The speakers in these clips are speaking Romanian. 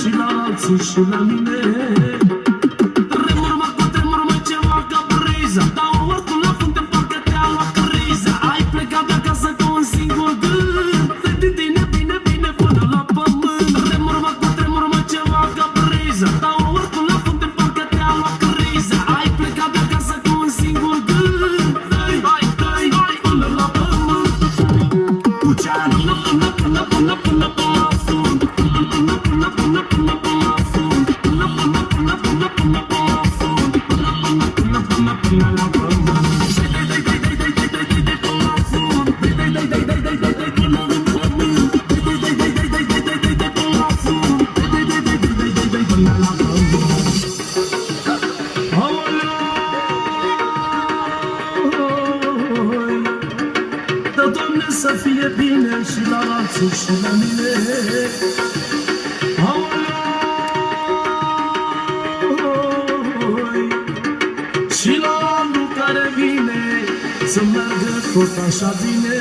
și la alții și la mine. Tremur mă cu tremur mă ceva ca briza, dau oricum la funte parcă te-a luat criza. Ai plecat de acasă cu un singur gând, de tine bine, bine până la pământ. Tremur mă cu tremur mă ceva ca briza, dau oricum la funte parcă te-a luat criza. Ai plecat de acasă cu un singur gând, dai, până la pământ. Puceanu, până la fund, Doamne, să fie bine și la alții și la mine. Și la anul care vine să meargă tot așa bine.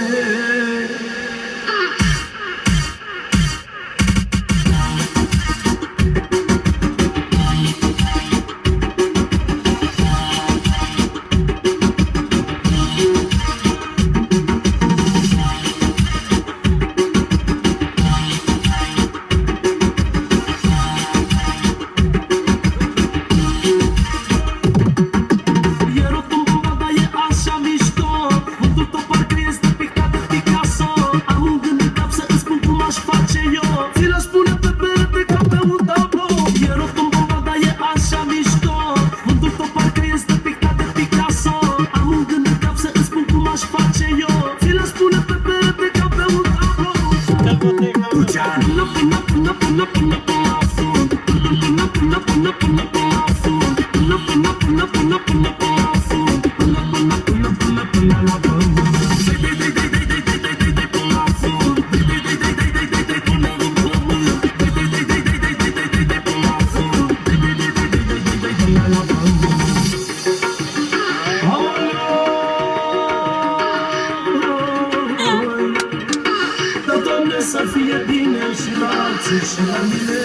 Să fie bine și la alții și la mine.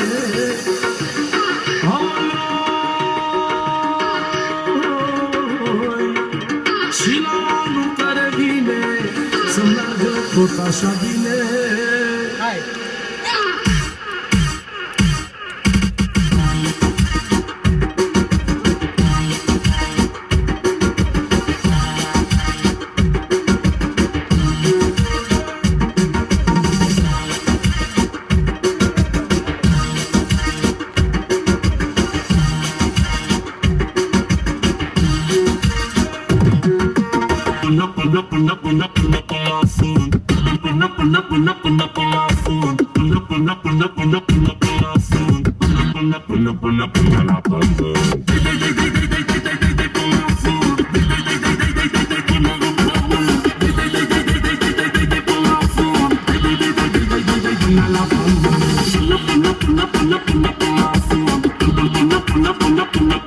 Și la anul care vine să meargă tot așa bine. Hai! Până